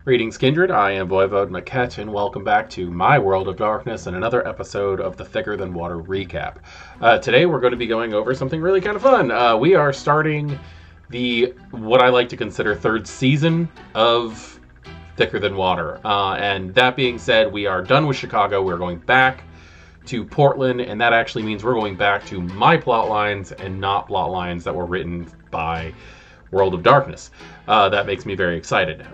Greetings, Kindred. I am Voivode Maquette, and welcome back to my World of Darkness and another episode of the Thicker Than Water recap. Today we're going to be going over something really kind of fun. We are starting what I like to consider third season of Thicker Than Water. And that being said, we are done with Chicago. We're going back to Portland, and that actually means we're going back to my plot lines and not plot lines that were written by World of Darkness. That makes me very excited.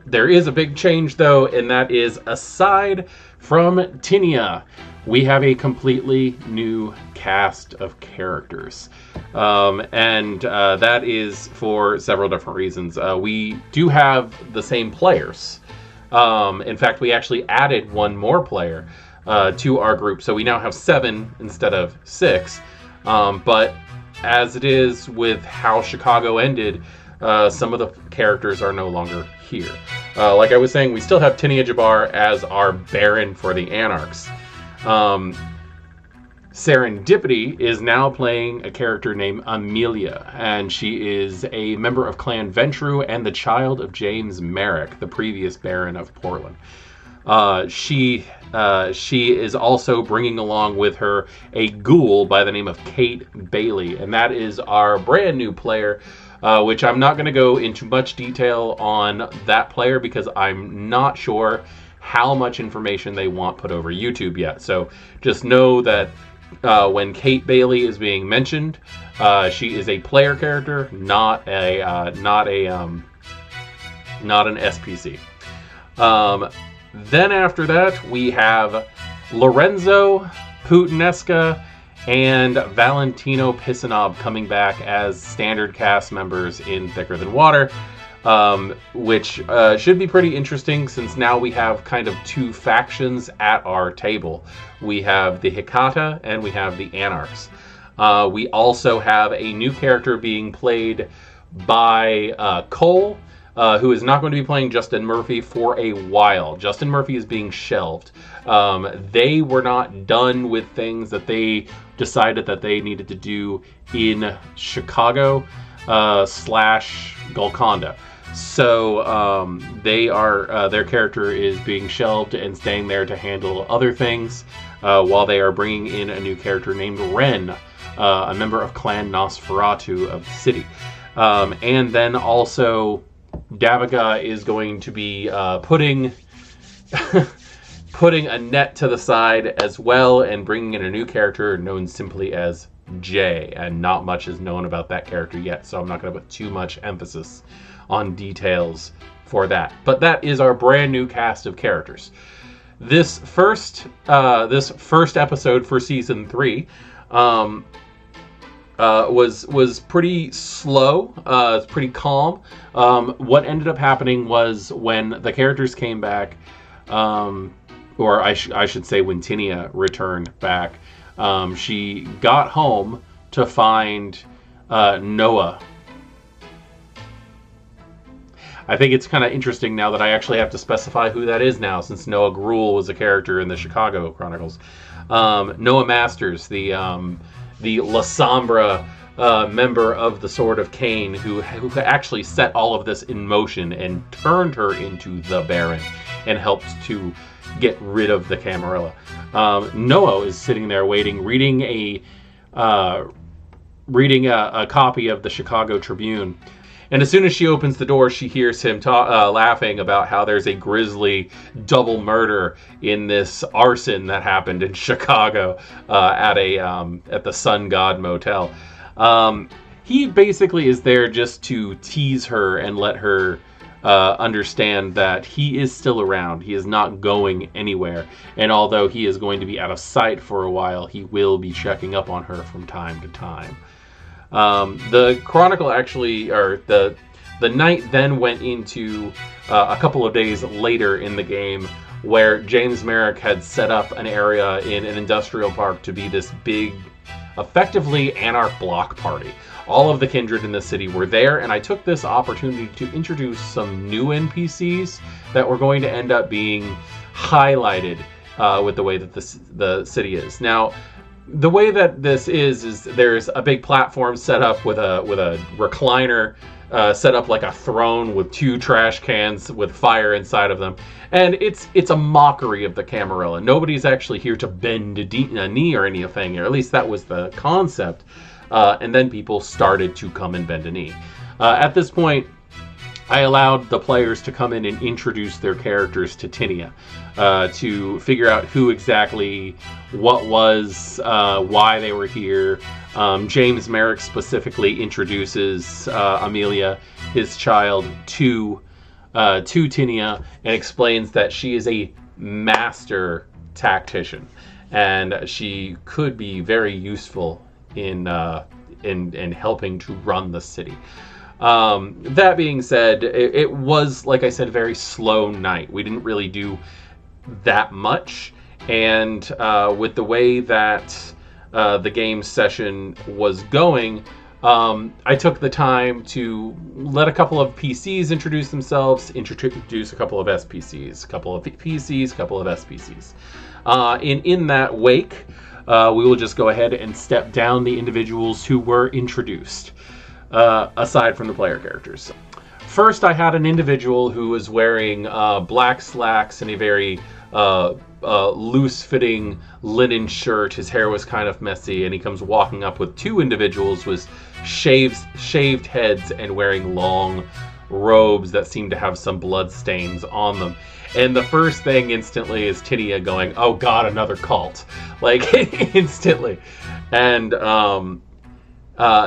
There is a big change, though, and that is aside from Tinia, we have a completely new cast of characters. And that is for several different reasons. We do have the same players. In fact, we actually added one more player to our group, so we now have 7 instead of 6. But as it is with how Chicago ended, some of the characters are no longer here. Like I was saying, we still have Return of Jabour as our Baron for the Anarchs. Serendipity is now playing a character named Amelia, and she is a member of Clan Ventru and the child of James Merrick, the previous Baron of Portland. She is also bringing along with her a ghoul by the name of Kate Bailey, and that is our brand new player, which I'm not going to go into much detail on that player because I'm not sure how much information they want put over YouTube yet. So just know that when Kate Bailey is being mentioned, she is a player character, not an SPC. Then after that, we have Lorenzo Putinesca and Valentino Pisanob coming back as standard cast members in Thicker Than Water, which should be pretty interesting since now we have kind of 2 factions at our table. We have the Hikata and we have the Anarchs. We also have a new character being played by Cole, who is not going to be playing Justin Murphy for a while. Justin Murphy is being shelved. They were not done with things that they decided that they needed to do in Chicago / Golconda. So their character is being shelved and staying there to handle other things while they are bringing in a new character named Ren, a member of Clan Nosferatu of the city. And then also Daviga is going to be putting a net to the side as well and bringing in a new character known simply as Jay, and not much is known about that character yet, so I'm not going to put too much emphasis on details for that. But that is our brand new cast of characters. This first episode for season 3 was pretty slow, pretty calm. What ended up happening was when the characters came back, or I should say when Tinia returned back, she got home to find Noah. I think it's kind of interesting now that I actually have to specify who that is now, since Noah Gruel was a character in the Chicago Chronicles. Noah Masters, the La Sombra member of the Sword of Cain, who actually set all of this in motion and turned her into the Baron and helped to get rid of the Camarilla. Noah is sitting there waiting, reading a copy of the Chicago Tribune. And as soon as she opens the door, she hears him laughing about how there's a grisly double murder in this arson that happened in Chicago at the Sun God Motel. He basically is there just to tease her and let her understand that he is still around. He is not going anywhere. And although he is going to be out of sight for a while, he will be checking up on her from time to time. The Chronicle actually, or the night then went into a couple of days later in the game, where James Merrick had set up an area in an industrial park to be this big, effectively Anarch block party. All of the Kindred in the city were there, and I took this opportunity to introduce some new NPCs that were going to end up being highlighted with the way that the city is. Now, the way that this is there's a big platform set up with a recliner set up like a throne with 2 trash cans with fire inside of them. And it's a mockery of the Camarilla. Nobody's actually here to bend a knee or anything, or at least that was the concept. And then people started to come and bend a knee. At this point, I allowed the players to come in and introduce their characters to Tinia, to figure out who exactly, what was, why they were here. James Merrick specifically introduces Amelia, his child, to Tinia, and explains that she is a master tactician, and she could be very useful in helping to run the city. That being said, it was, like I said, a very slow night. We didn't really do that much, and with the way that the game session was going, I took the time to let a couple of PCs introduce themselves, introduce a couple of SPCs, a couple of PCs, a couple of SPCs. In that wake, we will just go ahead and step down the individuals who were introduced. Aside from the player characters. First, I had an individual who was wearing black slacks and a very loose-fitting linen shirt. His hair was kind of messy, and he comes walking up with 2 individuals with shaved heads and wearing long robes that seem to have some blood stains on them. And the first thing instantly is Tinia going, "Oh God, another cult!" Like instantly, and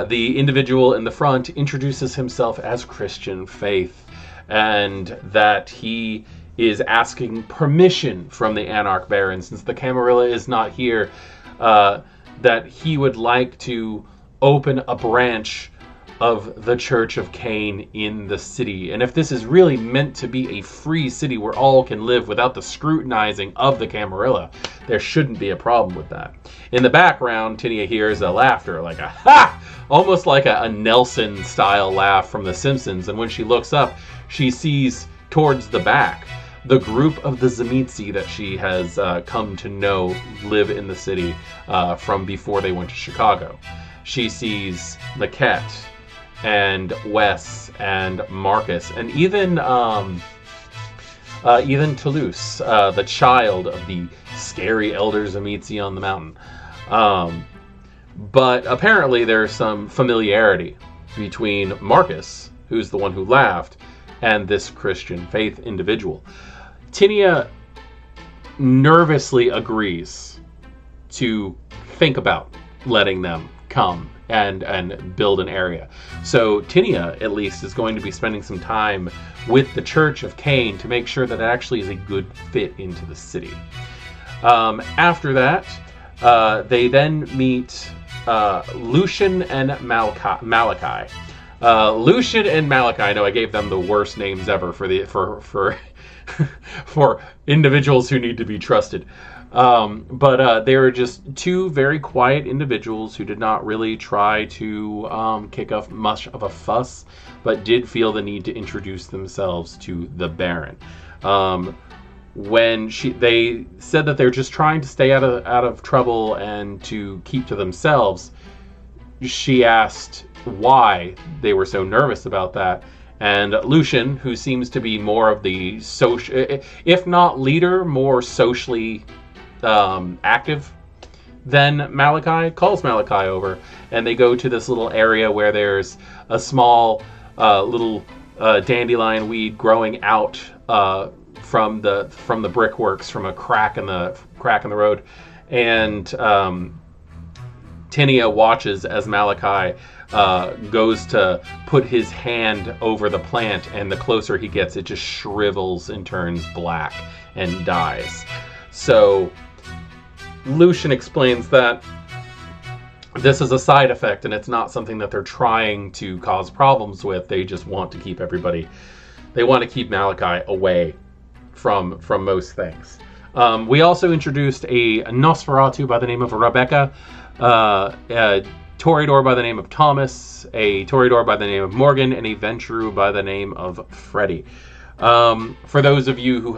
the individual in the front introduces himself as Christian Faith, and that he is asking permission from the Anarch Baron, since the Camarilla is not here, that he would like to open a branch of the Church of Cain in the city. And if this is really meant to be a free city where all can live without the scrutinizing of the Camarilla, there shouldn't be a problem with that. In the background, Tinia hears a laughter, like a ha! Almost like a Nelson-style laugh from The Simpsons. And when she looks up, she sees towards the back the group of the Tzimisce that she has come to know live in the city from before they went to Chicago. She sees Maquette and Wes and Marcus, and even Toulouse, the child of the scary elder Tzimisce on the mountain. But apparently there's some familiarity between Marcus, who's the one who laughed, and this Christian Faith individual. Tinia nervously agrees to think about letting them come and build an area. So Tinia, at least, is going to be spending some time with the Church of Cain to make sure that it actually is a good fit into the city. After that, they then meet Lucian and Malachi. Lucian and Malachi, I know I gave them the worst names ever for for individuals who need to be trusted. But they were just 2 very quiet individuals who did not really try to kick up much of a fuss, but did feel the need to introduce themselves to the Baron. When they said that they're just trying to stay out of trouble and to keep to themselves, she asked why they were so nervous about that. And Lucian, who seems to be more of the social, if not leader, more socially active than Malachi, calls Malachi over, and they go to this little area where there's a small little dandelion weed growing out from the brickworks, from a crack in the road, and Tinia watches as Malachi goes to put his hand over the plant, and the closer he gets, it just shrivels and turns black and dies. So Lucian explains that this is a side effect, and it's not something that they're trying to cause problems with. They just want to keep they want to keep Malachi away from most things. We also introduced a Nosferatu by the name of Rebecca, a Toreador by the name of Thomas, a Toreador by the name of Morgan, and a Ventrue by the name of Freddy. For those of you who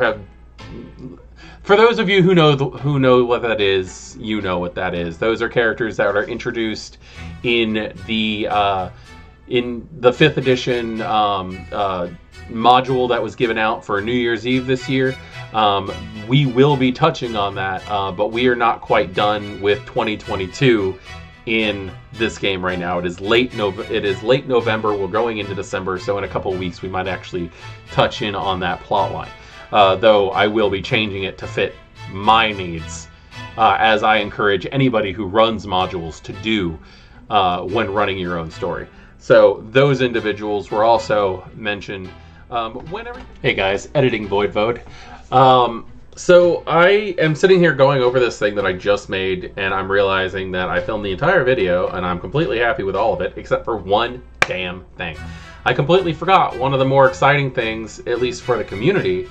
know what that is, you know what that is. Those are characters that are introduced in the in the 5th edition module that was given out for New Year's Eve this year. We will be touching on that, but we are not quite done with 2022 in this game right now. It is late November. We're going into December, so in a couple of weeks we might actually touch in on that plot line. Though I will be changing it to fit my needs, as I encourage anybody who runs modules to do when running your own story. So those individuals were also mentioned. Hey guys, editing Void. So I am sitting here going over this thing that I just made, and I'm realizing that I filmed the entire video, and I'm completely happy with all of it, except for one damn thing. I completely forgot one of the more exciting things, at least for the community,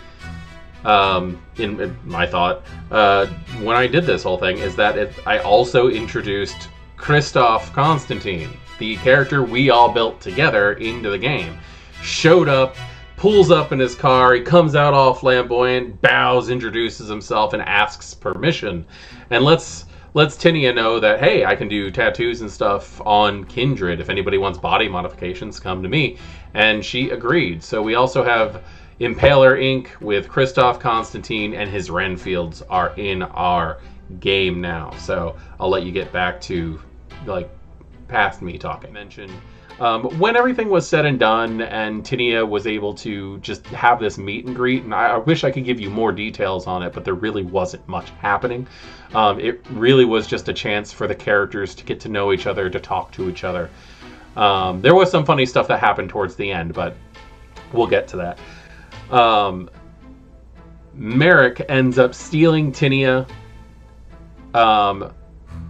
in my thought, when I did this whole thing, is that I also introduced Christoph Constantine, the character we all built together, into the game. Showed up, pulls up in his car, he comes out all flamboyant, bows, introduces himself, and asks permission. And lets Tinia know that, hey, I can do tattoos and stuff on Kindred. If anybody wants body modifications, come to me. And she agreed. So we also have Impaler Inc. with Christoph Constantine, and his Renfields are in our game now. So I'll let you get back to, like, past me talking. Mention when everything was said and done and Tinia was able to just have this meet and greet, and I wish I could give you more details on it, but there really wasn't much happening. It really was just a chance for the characters to get to know each other, to talk to each other. There was some funny stuff that happened towards the end, but we'll get to that. Merrick ends up stealing Tinia,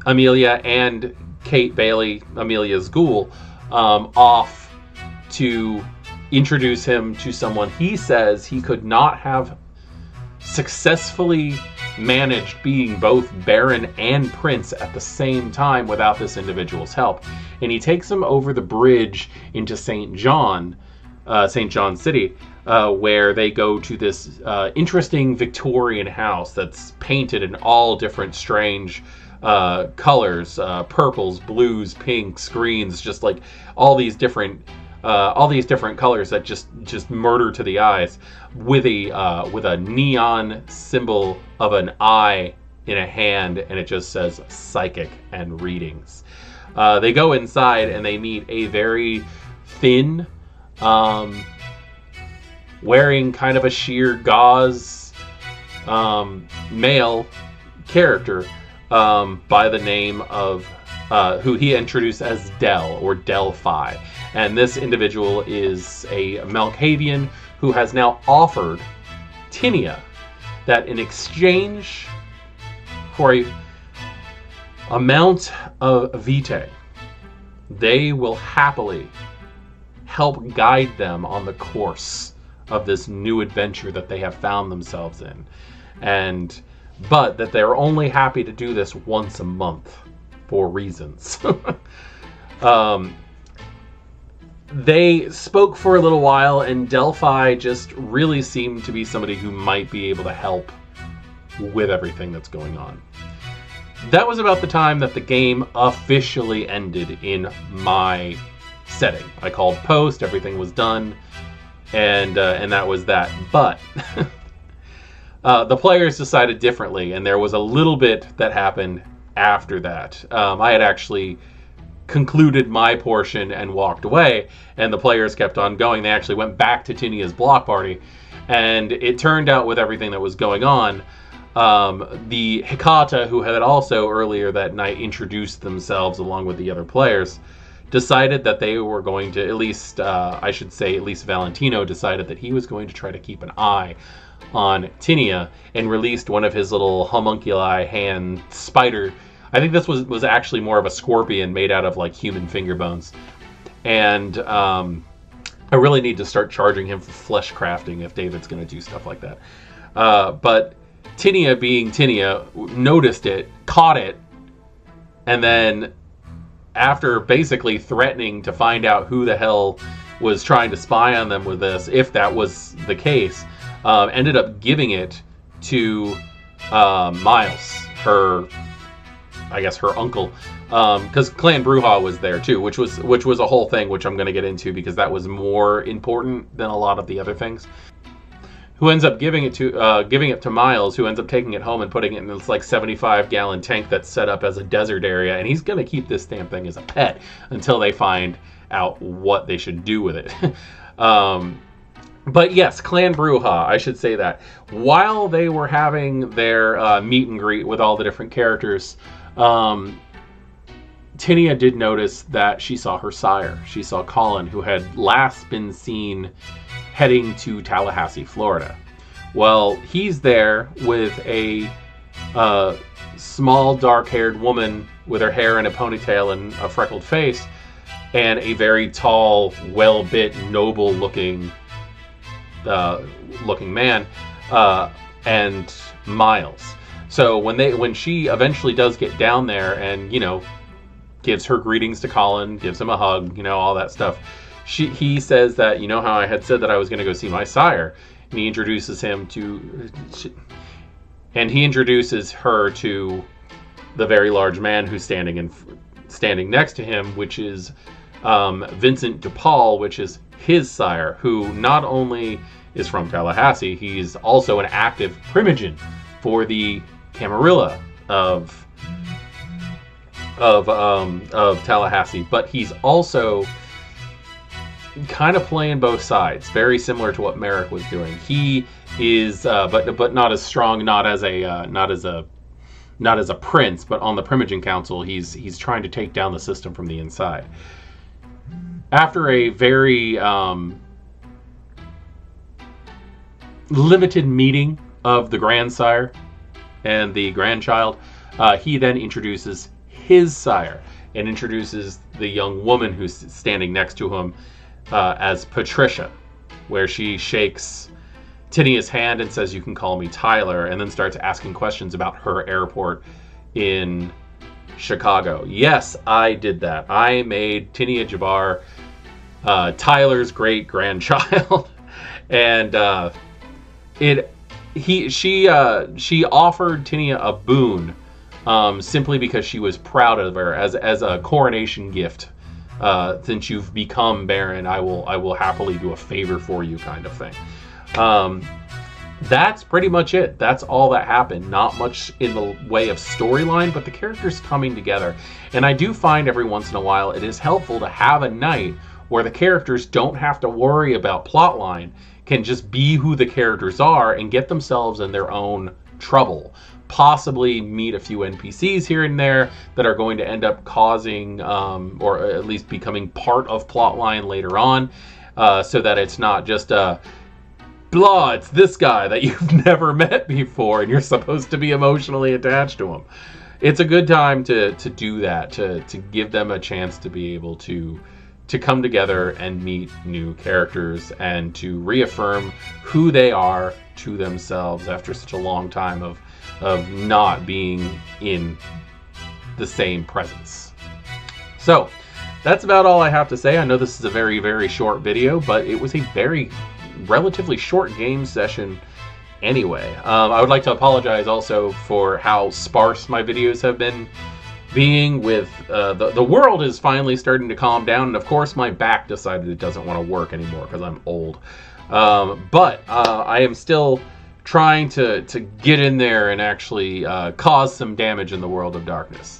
Amelia, and Kate Bailey, Amelia's ghoul, off to introduce him to someone he says he could not have successfully managed being both Baron and Prince at the same time without this individual's help. And he takes him over the bridge into St. John City, where they go to this interesting Victorian house that's painted in all different strange colors, purples, blues, pinks, greens, just like all these different colors that just murder to the eyes, with a neon symbol of an eye in a hand, and it just says psychic and readings. They go inside and they meet a very thin, wearing kind of a sheer gauze male character by the name of who he introduced as Del, or Delphi. And this individual is a Malkavian who has now offered Tinia that in exchange for a amount of vitae, they will happily help guide them on the course of this new adventure that they have found themselves in. But that they're only happy to do this once a month for reasons. They spoke for a little while, and Delphi just really seemed to be somebody who might be able to help with everything that's going on. That was about the time that the game officially ended in my setting. I called post, everything was done, and that was that. But the players decided differently, and there was a little bit that happened after that. I had actually concluded my portion and walked away, and the players kept on going. They actually went back to Tinia's block party, and it turned out with everything that was going on, the Hikata, who had also earlier that night introduced themselves along with the other players, decided that they were going to, at least Valentino decided that he was going to try to keep an eye on Tinia, and released one of his little homunculi hand spider. I think this was actually more of a scorpion made out of like human finger bones. And I really need to start charging him for flesh crafting if David's going to do stuff like that. But Tinia, being Tinia, noticed it, caught it, and then after basically threatening to find out who the hell was trying to spy on them with this, if that was the case, ended up giving it to Miles, her I guess her uncle, because Clan Bruja was there too, which was a whole thing, which I'm going to get into because that was more important than a lot of the other things. Who ends up giving it to Miles, who ends up taking it home and putting it in this like 75-gallon tank that's set up as a desert area, and he's going to keep this damn thing as a pet until they find out what they should do with it. But yes, Clan Bruja, I should say that. While they were having their meet and greet with all the different characters, Tinia did notice that she saw her sire. She saw Colin, who had last been seen heading to Tallahassee, Florida. Well, he's there with a small, dark-haired woman with her hair in a ponytail and a freckled face, and a very tall, well-bit, noble-looking man, and Miles. So when she eventually does get down there and, you know, gives her greetings to Colin, gives him a hug, you know, all that stuff, he says that, you know how I had said that I was going to go see my sire, and he introduces her to the very large man who's standing next to him, which is Vincent DePaul, which is his sire, who not only is from Tallahassee, he's also an active primogen for the Camarilla of Tallahassee, but he's also kind of playing both sides, very similar to what Merrick was doing. He is, but not as strong, not as a prince, but on the Primogen Council, he's trying to take down the system from the inside. After a very limited meeting of the grandsire and the grandchild, he then introduces his sire and introduces the young woman who's standing next to him as Patricia, where she shakes Tinia's hand and says, "You can call me Tyler," and then starts asking questions about her airport in Chicago. Yes, I did that. I made Tinia Jabour Tyler's great-grandchild, and she offered Tinia a boon simply because she was proud of her as a coronation gift. Since you've become Baron, I will happily do a favor for you, kind of thing. That's pretty much it. That's all that happened. Not much in the way of storyline, but the characters coming together. And I do find every once in a while it is helpful to have a night where the characters don't have to worry about plotline, can just be who the characters are and get themselves in their own trouble. Possibly meet a few NPCs here and there that are going to end up causing, or at least becoming part of plotline later on, so that it's not just blah, it's this guy that you've never met before and you're supposed to be emotionally attached to him. It's a good time to do that, to give them a chance to be able to come together and meet new characters and to reaffirm who they are to themselves after such a long time of not being in the same presence. So that's about all I have to say. I know this is a very, very short video, but it was a very relatively short game session anyway. I would like to apologize also for how sparse my videos have been being with the world is finally starting to calm down, and of course my back decided it doesn't want to work anymore because I'm old. But I am still trying to get in there and actually cause some damage in the world of darkness.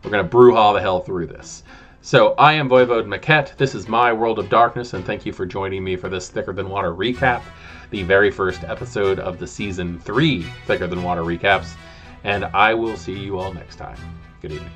We're going to brouhaha the hell through this. So I am Voivode Maquette. This is my World of Darkness, and thank you for joining me for this Thicker Than Water recap, the very first episode of the Season 3 Thicker Than Water recaps, and I will see you all next time. Good evening.